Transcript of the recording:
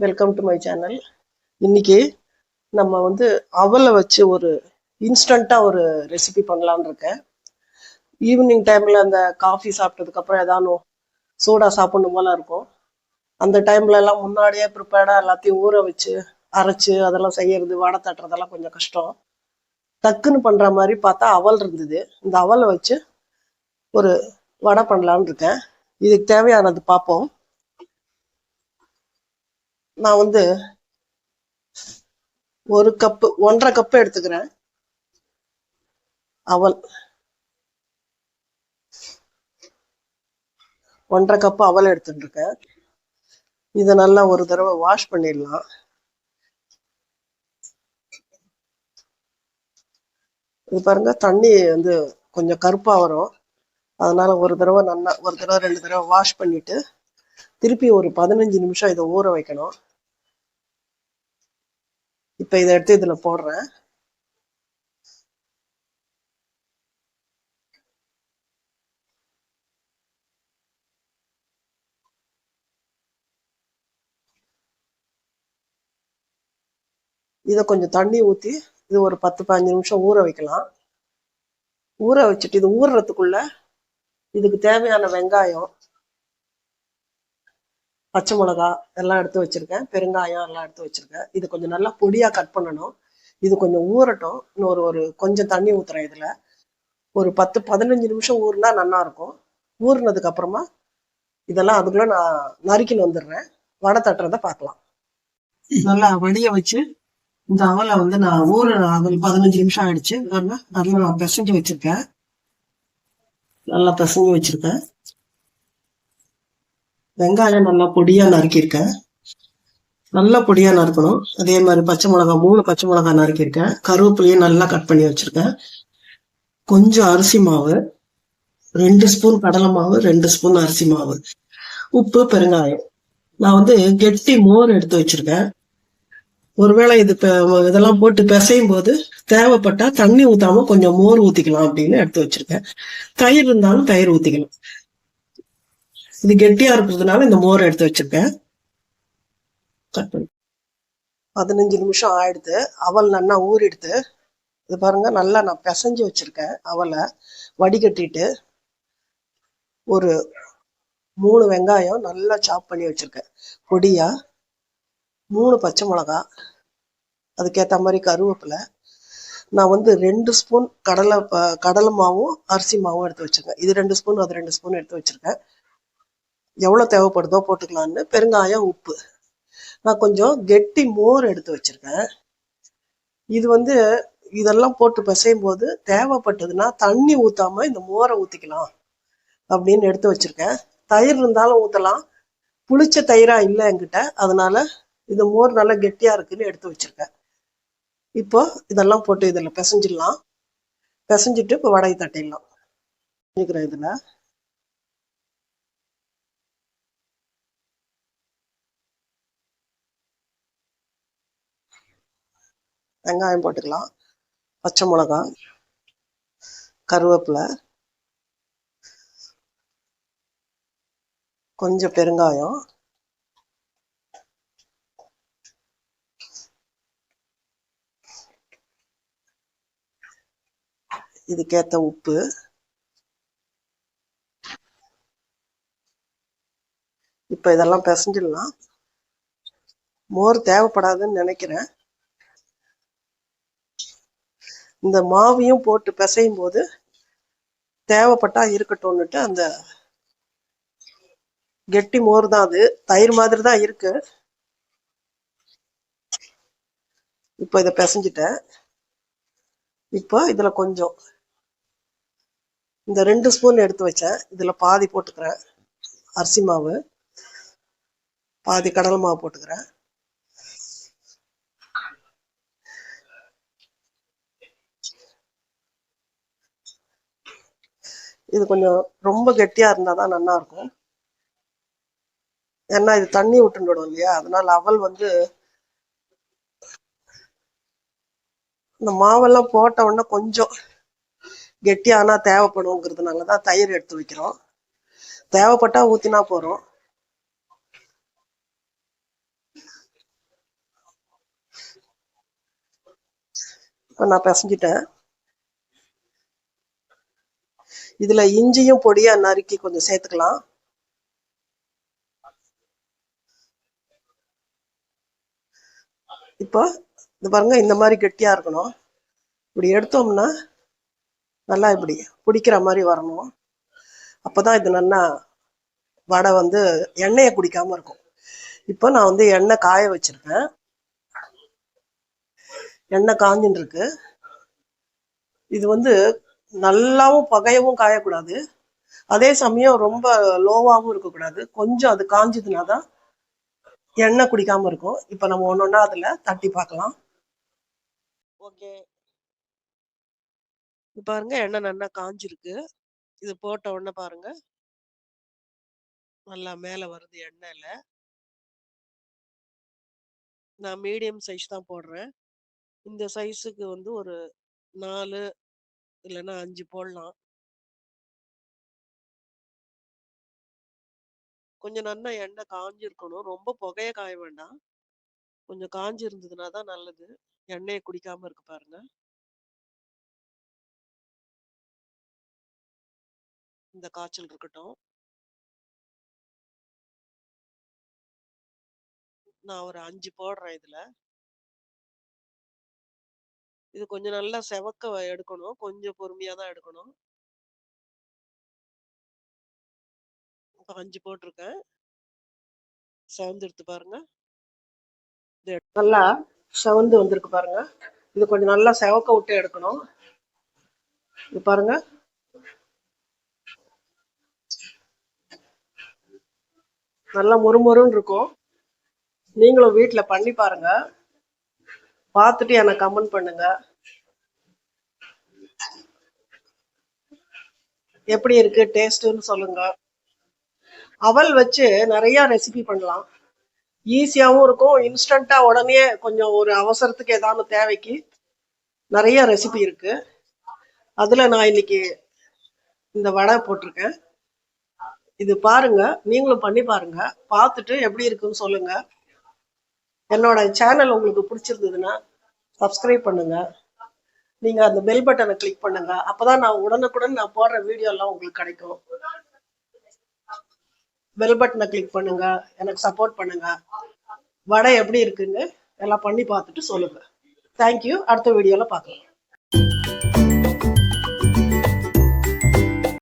Welcome to my channel. இன்னைக்கு நம்ம அவலை வச்சு ஒரு இன்ஸ்டண்ட்டாக ஒரு ரெசிபி பண்ணலான்னு இருக்கேன். ஈவினிங் டைமில் அந்த காஃபி சாப்பிட்டதுக்கப்புறம் ஏதாவது சூடாக சாப்பிடணும் போல இருக்கும். அந்த டைம்லலாம் முன்னாடியே ப்ரிப்பேர்டாக எல்லாத்தையும் ஊற வச்சு அரைச்சு அதெல்லாம் செய்யறது, வடை தட்டுறதெல்லாம் கொஞ்சம் கஷ்டம். டக்குன்னு பண்ணுற மாதிரி பார்த்தா அவல் இருந்தது. இந்த அவலை வச்சு ஒரு வடை பண்ணலான்னு இருக்கேன். இதுக்கு தேவையானது பார்ப்போம். நான் 1.5 கப்பு எடுத்துக்கிறேன் அவல். 1.5 கப்பு அவல் எடுத்துட்டு இருக்கேன். இதை நல்லா ஒரு தடவை வாஷ் பண்ணிடலாம். இது பாருங்க, தண்ணி கொஞ்சம் கருப்பா வரும். அதனால ஒரு தடவை 2 தடவை வாஷ் பண்ணிட்டு திருப்பி ஒரு 15 நிமிஷம் இதை ஊற வைக்கணும். இப்ப இதை எடுத்து இதுல போடுறேன். இதை கொஞ்சம் தண்ணி ஊத்தி இது ஒரு 10-15 நிமிஷம் ஊற வைக்கலாம். ஊற வச்சுட்டு இது ஊறுறதுக்குள்ள இதுக்கு தேவையான வெங்காயம், பச்சை மிளகாய் எல்லாம் எடுத்து வச்சிருக்கேன், பெருங்காயம் எல்லாம் எடுத்து வச்சிருக்கேன். இது கொஞ்சம் நல்லா பொடியா கட் பண்ணணும். இது கொஞ்சம் ஊறட்டும். இன்னொரு ஒரு கொஞ்சம் தண்ணி ஊத்துறேன். இதுல ஒரு 10-15 நிமிஷம் ஊறுனா நல்லா இருக்கும். ஊறுனதுக்கு அப்புறமா இதெல்லாம் அதுக்குள்ள நான் நறுக்கின்னு வந்துடுறேன். வடை தட்டுறதை பார்க்கலாம். நல்லா வடிய வச்சு இந்த அவலை நான் அவல் 15 நிமிஷம் ஆயிடுச்சு. நல்லா நான் பிசைஞ்சு வச்சிருக்கேன். வெங்காயம் நல்லா பொடியா நறுக்கியிருக்கேன். நல்லா பொடியா நறுக்கணும். அதே மாதிரி பச்சை மிளகாய் 3 பச்சை மிளகாய் நறுக்கியிருக்கேன். கருவேப்பிலையும் நல்லா கட் பண்ணி வச்சிருக்கேன். கொஞ்சம் அரிசி மாவு, 2 ஸ்பூன் கடலை மாவு, 2 ஸ்பூன் அரிசி மாவு, உப்பு, பெருங்காயம். நான் கெட்டி மோர் எடுத்து வச்சிருக்கேன். ஒருவேளை இதெல்லாம் போட்டு பிசையும் போது தேவைப்பட்டா தண்ணி ஊத்தாம கொஞ்சம் மோர் ஊத்திக்கலாம் அப்படின்னு எடுத்து வச்சிருக்கேன். தயிர் இருந்தாலும் தயிர் ஊத்திக்கலாம். இது கெட்டியா இருக்கிறதுனால இந்த மோர் எடுத்து வச்சிருக்கேன். 15 நிமிஷம் ஆயிடுது. அவல் நல்லா ஊறிடுது. இது பாருங்க, நல்லா நான் பிசைஞ்சு வச்சிருக்கேன். அவலை வடிகட்டிட்டு ஒரு 3 வெங்காயம் நல்லா சாப் பண்ணி வச்சிருக்கேன் பொடியா, 3 பச்சை மிளகாய், அதுக்கேற்ற மாதிரி கருவேப்பிலை. நான் 2 ஸ்பூன் கடலை மாவும் அரிசி மாவும் எடுத்து வச்சிருக்கேன். இது 2 ஸ்பூன், அது 2 ஸ்பூன் எடுத்து வச்சிருக்கேன். எவ்வளவு தேவைப்படுதோ போட்டுக்கலான்னு. பெருங்காயம், உப்பு. நான் கொஞ்சம் கெட்டி மோர் எடுத்து வச்சிருக்கேன். இது இதெல்லாம் போட்டு பிசையும் போது தேவைப்பட்டதுன்னா தண்ணி ஊத்தாம இந்த மோரை ஊத்திக்கலாம் அப்படின்னு எடுத்து வச்சிருக்கேன். தயிர் இருந்தாலும் ஊத்தலாம். புளிச்ச தயிரா இல்லை என்கிட்ட, அதனால இது மோர் நல்லா கெட்டியா இருக்குன்னு எடுத்து வச்சிருக்கேன். இப்போ இதெல்லாம் போட்டு இதுல பிசைஞ்சிடலாம். பிசைஞ்சிட்டு இப்போ வடை தட்டிடலாம். இதுல வெங்காயம் போட்டுக்கலாம், பச்சை மிளகாய், கருவேப்பிலை, கொஞ்சம் பெருங்காயம், இதுக்கேத்த உப்பு, இப்ப இதெல்லாம் பிசைஞ்சிடலாம். மோர் தேவைப்படாதுன்னு நினைக்கிறேன். இந்த மாவையும் போட்டு பிசையும் போது தேவைப்பட்டா இருக்கட்டும்னுட்டு அந்த கெட்டி மோர் தான், அது தயிர் மாதிரி தான் இருக்கு. இப்போ இதை பிசைஞ்சிட்டேன். இப்போ இதுல கொஞ்சம் இந்த 2 ஸ்பூன் எடுத்து வச்சேன், இதுல பாதி போட்டுக்கிறேன் அரிசி மாவு, பாதி கடலை மாவு போட்டுக்கிறேன். இது கொஞ்சம் ரொம்ப கெட்டியா இருந்தாதான் நல்லா இருக்கும். ஏன்னா இது தண்ணி விட்டுடும் இல்லையா, அதனால அவல் இந்த மாவெல்லாம் போட்ட உடனே கொஞ்சம் கெட்டியானா தேவைப்படுங்கிறதுனாலதான் தயிர் எடுத்து வைக்கிறோம். தேவைப்பட்டா ஊத்தினா போறோம். இப்போ நான் பிசைஞ்சிட்டேன். இதுல இஞ்சியும் பொடியா நறுக்கி கொஞ்சம் சேர்த்துக்கலாம். இப்போ இது பாருங்க, இந்த மாதிரி கெட்டியா இருக்கணும். இப்படி எடுத்தோம்னா நல்லா இப்படி பிடிக்கிற மாதிரி வரணும். அப்பதான் இது நல்லா வடை வந்து எண்ணெயை குடிக்காம இருக்கும். இப்போ நான் வந்து எண்ணெய் காய வச்சிருக்கேன். எண்ணெய் காஞ்சின்னு இருக்கு. இது வந்து நல்லாவும் புகையவும் காயக்கூடாது, அதே சமயம் ரொம்ப லோவாகவும் இருக்கக்கூடாது. கொஞ்சம் அது காஞ்சதுனா தான் எண்ணெய் குடிக்காம இருக்கும். இப்போ நம்ம ஒன்னொன்னா அதுல தட்டி பார்க்கலாம். ஓகே, பாருங்க எண்ணெய் நல்லா காஞ்சிருக்கு. இது போட்ட உடனே பாருங்க நல்லா மேல வருது எண்ணெயில. நான் மீடியம் சைஸ் தான் போடுறேன். இந்த சைஸுக்கு வந்து ஒரு 4 இல்லைன்னா 5 போடலாம். கொஞ்சம் நல்லா எண்ணெய் காஞ்சிருக்கணும், ரொம்ப புகைய காய வேண்டாம். கொஞ்சம் காஞ்சி இருந்ததுன்னா தான் நல்லது. எண்ணெயை குடிக்காம இருக்கு பாருங்க. இந்த காய்ச்சல் இருக்கட்டும். நான் ஒரு 5 போடுறேன் இதுல. இது கொஞ்சம் நல்லா செவக்க எடுக்கணும், கொஞ்சம் பொறுமையா தான் எடுக்கணும். இப்போ 5 போட்டிருக்கேன். செவந்து எடுத்து பாருங்க. இது நல்லா செவந்து வந்திருக்கு பாருங்க. இது கொஞ்சம் நல்லா செவக்க விட்டு எடுக்கணும். இது பாருங்க, நல்லா மொறுமொறுன்னு இருக்கும். நீங்களும் வீட்டுல பண்ணி பாருங்க, பார்த்துட்டு எனக்கு கமெண்ட் பண்ணுங்க. எப்படி இருக்கு டேஸ்ட்னு சொல்லுங்க. அவல் வச்சு நிறைய ரெசிபி பண்ணலாம். ஈஸியாவும் இருக்கும், இன்ஸ்டண்டா உடனே கொஞ்சம் ஒரு அவசரத்துக்கு ஏதாவது தேவைக்கு நிறைய ரெசிபி இருக்கு. அதுல நான் இன்னைக்கு இந்த வடை போட்டிருக்கேன். இது பாருங்க, நீங்களும் பண்ணி பாருங்க, பார்த்துட்டு எப்படி இருக்குன்னு சொல்லுங்க. என்னோட சேனல் உங்களுக்கு பிடிச்சிருந்ததுன்னா சப்ஸ்கிரைப் பண்ணுங்க. நீங்க அந்த பெல் பட்டனை கிளிக் பண்ணுங்க. அப்பதான் நான் உடனுக்குடன் நான் போடுற வீடியோ எல்லாம் உங்களுக்கு கிடைக்கும். பெல் பட்டனை கிளிக் பண்ணுங்க, எனக்கு சப்போர்ட் பண்ணுங்க. வடை எப்படி இருக்குன்னு எல்லாம் பண்ணி பார்த்துட்டு சொல்லுங்க. தேங்க்யூ. அடுத்த வீடியோல பார்க்கலாம்.